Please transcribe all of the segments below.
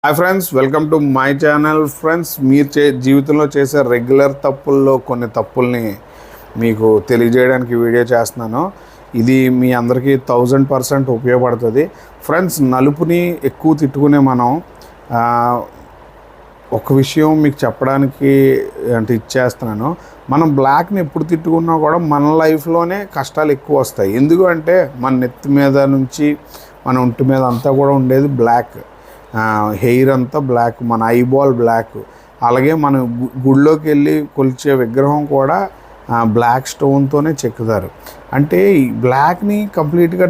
Hi friends, welcome to my channel. Friends, మీరు జీవితంలో చేసే రెగ్యులర్ తప్పుల్లో కొన్ని తప్పుల్ని మీకు తెలియజేయడానికి వీడియో చేస్తున్నాను. ఇది మీ అందరికీ 1000% ఉపయోగపడుతుంది. ఫ్రెండ్స్, నలుపుని ఎక్కువ తిట్టుకునే మనం ఒక విషయం మీకు చెప్పడానికి ఇచ్చేస్తున్నాను. మనం బ్లాక్ని ఎప్పుడు తిట్టుకున్నా కూడా మన లైఫ్లోనే కష్టాలు ఎక్కువ వస్తాయి. ఎందుకంటే మన నెత్తి మీద నుంచి మన ఒంటి మీద అంతా కూడా ఉండేది బ్లాక్. హెయిర్ అంతా బ్లాక్, మన ఐబాల్ బ్లాక్. అలాగే మనం గుడిలోకి వెళ్ళి కొలిచే విగ్రహం కూడా బ్లాక్ స్టోన్తోనే చెక్కుతారు. అంటే ఈ బ్లాక్ని కంప్లీట్గా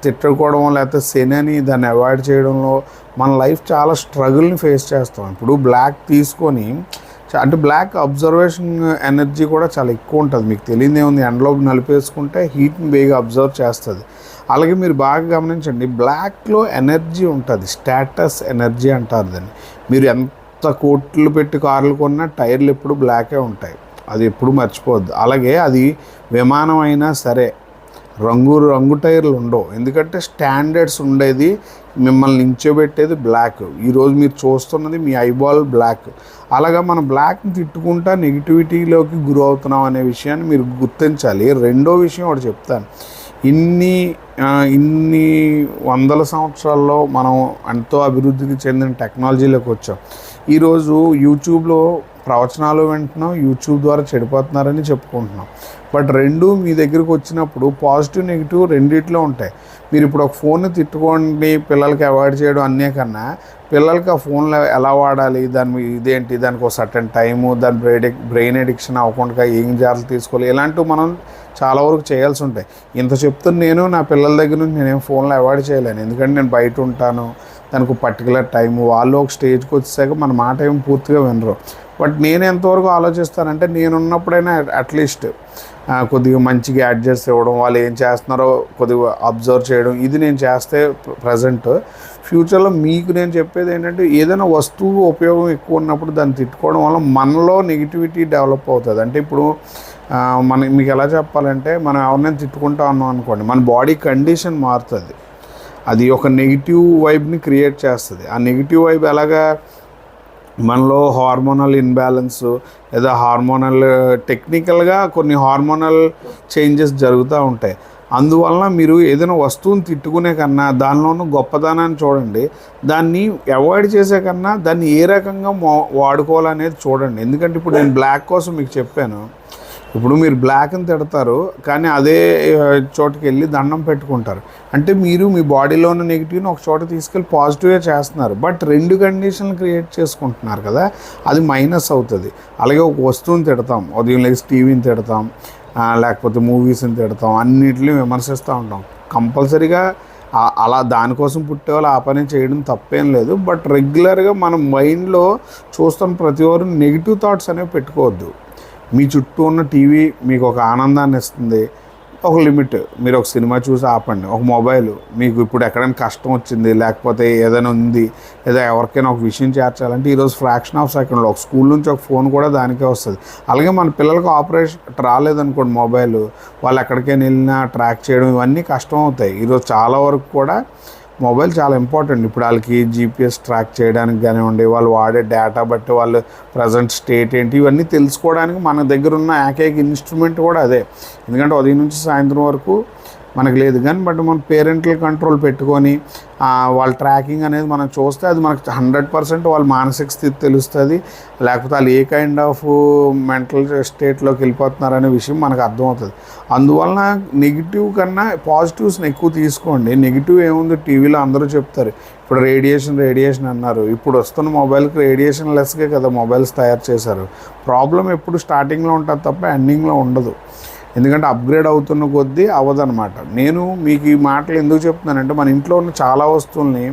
తిట్టుకోవడం లేకపోతే శనిని దాన్ని అవాయిడ్ చేయడంలో మన లైఫ్ చాలా స్ట్రగుల్ని ఫేస్ చేస్తాం. ఇప్పుడు బ్లాక్ తీసుకొని అంటే బ్లాక్ అబ్జర్వేషన్ ఎనర్జీ కూడా చాలా ఎక్కువ ఉంటుంది. మీకు తెలియదు ఏముంది, ఎండలో నలిపేసుకుంటే హీట్ని బేగా అబ్జర్వ్ చేస్తుంది. అలాగే మీరు బాగా గమనించండి, బ్లాక్లో ఎనర్జీ ఉంటుంది, స్టేటస్ ఎనర్జీ అంటారు దాన్ని. మీరు ఎంత కోట్లు పెట్టి కార్లు కొన్నా టైర్లు ఎప్పుడు బ్లాకే ఉంటాయి, అది ఎప్పుడు మర్చిపోవద్దు. అలాగే అది విమానం అయినా సరే రంగు టైర్లు ఉండవు, ఎందుకంటే స్టాండర్డ్స్ ఉండేది మిమ్మల్ని నించోబెట్టేది బ్లాక్. ఈరోజు మీరు చూస్తున్నది మీ ఐబాల్ బ్లాక్. అలాగా మన బ్లాక్ని తిట్టుకుంటా నెగిటివిటీలోకి గురవుతున్నాం అనే విషయాన్ని మీరు గుర్తించాలి. రెండో విషయం ఒకటి చెప్తాను. ఇన్ని వందల సంవత్సరాల్లో మనం ఎంతో అభివృద్ధికి చెందిన టెక్నాలజీలోకి వచ్చాం. ఈరోజు యూట్యూబ్లో ప్రవచనాలు వింటున్నాం, యూట్యూబ్ ద్వారా చెడిపోతున్నారని చెప్పుకుంటున్నాం. బట్ రెండు మీ దగ్గరకు వచ్చినప్పుడు పాజిటివ్ నెగిటివ్ రెండిట్లో ఉంటాయి. మీరు ఇప్పుడు ఒక ఫోన్ని తిట్టుకోండి, పిల్లలకి అవాయిడ్ చేయడం అన్నీ కన్నా పిల్లలకి ఆ ఫోన్లో ఎలా వాడాలి, దానికి ఒక సర్టెన్ టైము, దాని బ్రెయిన్ ఎడిక్షన్ అవ్వకుండా ఏం జాగ్రత్తలు తీసుకోవాలి, ఇలాంటివి మనం చాలా వరకు చేయాల్సి ఉంటాయి. ఇంత చెప్తున్న నేను నా పిల్లల దగ్గర నుంచి నేనేం ఫోన్లో అవాయిడ్ చేయలేను, ఎందుకంటే నేను బయట ఉంటాను. దానికి పర్టికులర్ టైము, వాళ్ళు ఒక స్టేజ్కి వచ్చేసాక మన మాట ఏం పూర్తిగా వినరు. బట్ నేను ఎంతవరకు ఆలోచిస్తానంటే, నేనున్నప్పుడైనా అట్లీస్ట్ కొద్దిగా మంచి గ్యాడ్జెట్స్ ఇవ్వడం, వాళ్ళు ఏం చేస్తున్నారో కొద్దిగా అబ్జర్వ్ చేయడం, ఇది నేను చేస్తే ప్రజెంట్. ఫ్యూచర్లో మీకు నేను చెప్పేది ఏంటంటే, ఏదైనా వస్తువు ఉపయోగం ఎక్కువ ఉన్నప్పుడు దాన్ని తిట్టుకోవడం వల్ల మనలో నెగిటివిటీ డెవలప్ అవుతుంది. అంటే ఇప్పుడు మీకు ఎలా చెప్పాలంటే, మనం ఎవరినైనా తిట్టుకుంటా ఉన్నాం అనుకోండి, మన బాడీ కండిషన్ మారుతుంది. అది ఒక నెగిటివ్ వైబ్ని క్రియేట్ చేస్తుంది. ఆ నెగిటివ్ వైబ్ ఎలాగా మనలో హార్మోనల్ ఇన్బ్యాలెన్స్ లేదా టెక్నికల్గా కొన్ని హార్మోనల్ చేంజెస్ జరుగుతూ ఉంటాయి. అందువలన మీరు ఏదైనా వస్తువుని తిట్టుకునే కన్నా దానిలోనూ గొప్పదనాన్ని చూడండి. దాన్ని అవాయిడ్ చేసే కన్నా దాన్ని ఏ రకంగా వాడుకోవాలనేది చూడండి. ఎందుకంటే ఇప్పుడు నేను బ్లాక్ కోసం మీకు చెప్పాను. ఇప్పుడు మీరు బ్లాక్ని తిడతారు, కానీ అదే చోటుకి వెళ్ళి దండం పెట్టుకుంటారు. అంటే మీరు మీ బాడీలో ఉన్న నెగిటివ్ని ఒక చోట తీసుకెళ్ళి పాజిటివ్గా చేస్తున్నారు. బట్ రెండు కండిషన్లు క్రియేట్ చేసుకుంటున్నారు కదా, అది మైనస్ అవుతుంది. అలాగే ఒక వస్తువుని తిడతాం, ఉదయం లేచి టీవీని తిడతాం, లేకపోతే మూవీస్ని తిడతాం, అన్నిటిని విమర్శిస్తూ ఉంటాం. కంపల్సరీగా అలా దానికోసం పుట్టేవాళ్ళు ఆ పని చేయడం తప్పేం లేదు. బట్ రెగ్యులర్గా మన మైండ్లో చూస్తున్న ప్రతి ఒక్కరు నెగిటివ్ థాట్స్ అనేవి పెట్టుకోవద్దు. మీ చుట్టూ ఉన్న టీవీ మీకు ఒక ఆనందాన్ని ఇస్తుంది, ఒక లిమిట్. మీరు ఒక సినిమా చూసి ఆపండి. ఒక మొబైల్ మీకు ఇప్పుడు ఎక్కడైనా కష్టం వచ్చింది, లేకపోతే ఏదైనా ఉంది, లేదా ఎవరికైనా ఒక విషయం చేర్చాలంటే ఈరోజు ఫ్రాక్షన్ ఆఫ్ సెకండ్లో ఒక స్కూల్ నుంచి ఒక ఫోన్ కూడా దానికే వస్తుంది. అలాగే మన పిల్లలకు ఆపరేషన్ రాలేదనుకోండి, మొబైల్ వాళ్ళు ఎక్కడికైనా వెళ్ళినా ట్రాక్ చేయడం ఇవన్నీ కష్టం అవుతాయి. ఈరోజు చాలా వరకు కూడా మొబైల్ చాలా ఇంపార్టెంట్. ఇప్పుడు వాళ్ళకి జీపీఎస్ ట్రాక్ చేయడానికి కానివ్వండి, వాళ్ళు వాడే డేటా బట్టి వాళ్ళు ప్రజెంట్ స్టేట్ ఏంటి, ఇవన్నీ తెలుసుకోవడానికి మన దగ్గర ఉన్న ఏకైక ఇన్స్ట్రుమెంట్ కూడా అదే. ఎందుకంటే ఉదయం నుంచి సాయంత్రం వరకు మనకు లేదు, కానీ బట్ మన పేరెంటల్ కంట్రోల్ పెట్టుకొని వాళ్ళ ట్రాకింగ్ అనేది మనం చూస్తే అది మనకు 100% వాళ్ళ మానసిక స్థితి తెలుస్తుంది, లేకపోతే వాళ్ళు ఏ కైండ్ ఆఫ్ మెంటల్ స్టేట్లోకి వెళ్ళిపోతున్నారనే విషయం మనకు అర్థమవుతుంది. అందువలన నెగిటివ్ కన్నా పాజిటివ్స్ని ఎక్కువ తీసుకోండి. నెగిటివ్ ఏముంది, టీవీలో అందరూ చెప్తారు ఇప్పుడు రేడియేషన్ అన్నారు. ఇప్పుడు వస్తున్న మొబైల్కి రేడియేషన్ లెస్గా కదా మొబైల్స్ తయారు చేశారు. ప్రాబ్లం ఎప్పుడు స్టార్టింగ్లో ఉంటుంది తప్ప ఎండింగ్లో ఉండదు. ఎందుకంటే అప్గ్రేడ్ అవుతున్న కొద్దీ అవ్వదనమాట. నేను మీకు ఈ మాటలు ఎందుకు చెప్తున్నానంటే, మన ఇంట్లో ఉన్న చాలా వస్తువుల్ని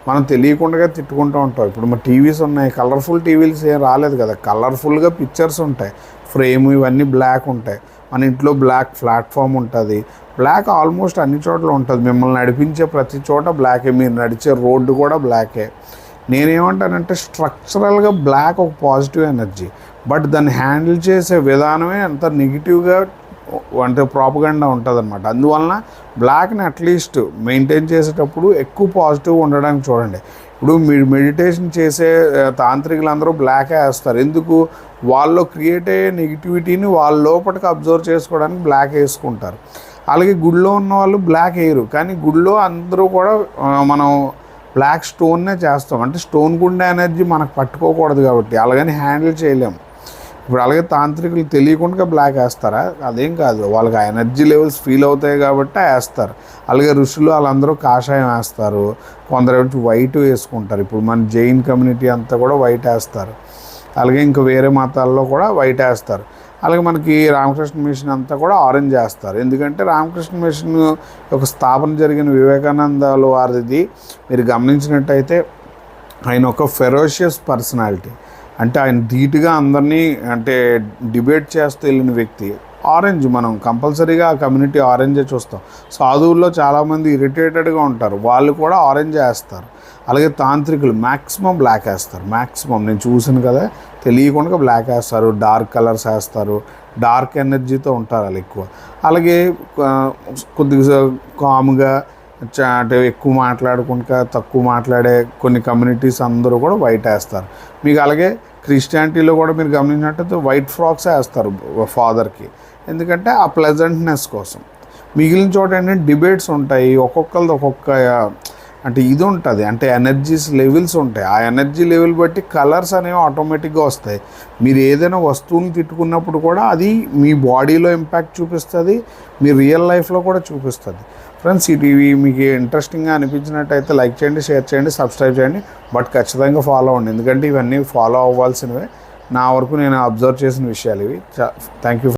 మనం తెలియకుండా తిట్టుకుంటూ ఉంటాం. ఇప్పుడు మన టీవీస్ ఉన్నాయి, కలర్ఫుల్ టీవీస్ ఏం రాలేదు కదా, కలర్ఫుల్గా పిక్చర్స్ ఉంటాయి, ఫ్రేమ్ ఇవన్నీ బ్లాక్ ఉంటాయి. మన ఇంట్లో బ్లాక్ ప్లాట్ఫామ్ ఉంటుంది, బ్లాక్ ఆల్మోస్ట్ అన్ని చోట్ల ఉంటుంది. మిమ్మల్ని నడిపించే ప్రతి చోట బ్లాకే, మీరు నడిచే రోడ్డు కూడా బ్లాకే. నేనేమంటానంటే, స్ట్రక్చరల్గా బ్లాక్ ఒక పాజిటివ్ ఎనర్జీ, బట్ దాన్ని హ్యాండిల్ చేసే విధానమే అంత నెగిటివ్గా అంటే ప్రాపగండా ఉంటుంది అనమాట. అందువలన బ్లాక్ని అట్లీస్ట్ మెయింటైన్ చేసేటప్పుడు ఎక్కువ పాజిటివ్ ఉండడానికి చూడండి. ఇప్పుడు మీరు మెడిటేషన్ చేసే తాంత్రికులందరూ బ్లాక్ వేస్తారు. ఎందుకు? వాళ్ళు క్రియేట్ అయ్యే నెగిటివిటీని వాళ్ళ లోపలికి అబ్జర్వ్ చేసుకోవడానికి బ్లాక్ వేసుకుంటారు. అలాగే గుడిలో ఉన్న వాళ్ళు బ్లాక్ వేయరు, కానీ గుడిలో అందరూ కూడా మనం బ్లాక్ స్టోన్నే చేస్తాం. అంటే స్టోన్ గుండె ఎనర్జీ మనకు పట్టుకోకూడదు కాబట్టి, అలాగని హ్యాండిల్ చేయలేము. ఇప్పుడు అలాగే తాంత్రికులు తెలియకుండా బ్లాక్ వేస్తారా? అదేం కాదు, వాళ్ళకి ఆ ఎనర్జీ లెవెల్స్ ఫీల్ అవుతాయి కాబట్టి వేస్తారు. అలాగే ఋషులు వాళ్ళందరూ కాషాయం వేస్తారు, కొందరు వైట్ వేసుకుంటారు. ఇప్పుడు మన జైన్ కమ్యూనిటీ అంతా కూడా వైట్ వేస్తారు. అలాగే ఇంకా వేరే మతాల్లో కూడా వైట్ వేస్తారు. అలాగే మనకి రామకృష్ణ మిషన్ అంతా కూడా ఆరెంజ్ వేస్తారు. ఎందుకంటే రామకృష్ణ మిషన్ ఒక స్థాపన జరిగిన వివేకానందాలు వారిది మీరు గమనించినట్టయితే ఆయన ఒక ఫెరోషియస్ పర్సనాలిటీ. అంటే ఆయన ధీటుగా అందరినీ అంటే డిబేట్ చేస్తూ వెళ్ళిన వ్యక్తి. ఆరెంజ్ మనం కంపల్సరీగా ఆ కమ్యూనిటీ ఆరెంజే చూస్తాం. సాధువుల్లో చాలామంది ఇరిటేటెడ్గా ఉంటారు, వాళ్ళు కూడా ఆరెంజ్ వేస్తారు. అలాగే తాంత్రికులు మ్యాక్సిమం బ్లాక్ వేస్తారు. మ్యాక్సిమం నేను చూసాను కదా, తెలియకుండా బ్లాక్ వేస్తారు, డార్క్ కలర్స్ వేస్తారు, డార్క్ ఎనర్జీతో ఉంటారు వాళ్ళు ఎక్కువ. అలాగే కొద్దిగా కామ్గా అంటే ఎక్కువ మాట్లాడకుండా తక్కువ మాట్లాడే కొన్ని కమ్యూనిటీస్ అందరూ కూడా వైట్ వేస్తారు. మీకు అలాగే క్రిస్టియానిటీలో కూడా మీరు గమనించినట్టయితే వైట్ ఫ్రాక్స్ వేస్తారు ఫాదర్కి, ఎందుకంటే ఆ ప్లెజెంట్నెస్ కోసం. మిగిలిన చోట ఏంటంటే డిబేట్స్ ఉంటాయి, ఒక్కొక్కరిది ఒక్కొక్క అంటే ఇది ఉంటుంది, అంటే ఎనర్జీస్ లెవెల్స్ ఉంటాయి. ఆ ఎనర్జీ లెవెల్ బట్టి కలర్స్ అనేవి ఆటోమేటిక్గా వస్తాయి. మీరు ఏదైనా వస్తువుని తిట్టుకున్నప్పుడు కూడా అది మీ బాడీలో ఇంపాక్ట్ చూపిస్తుంది, మీ రియల్ లైఫ్లో కూడా చూపిస్తుంది. ఫ్రెండ్స్, ఈ టీవీ మీకు ఇంట్రెస్టింగ్గా అనిపించినట్టయితే లైక్ చేయండి, షేర్ చేయండి, సబ్స్క్రైబ్ చేయండి. బట్ ఖచ్చితంగా ఫాలో అవ్వండి, ఎందుకంటే ఇవన్నీ ఫాలో అవ్వాల్సినవే. నా వరకు నేను అబ్జర్వ్ చేసిన విషయాలు ఇవి. Thank you.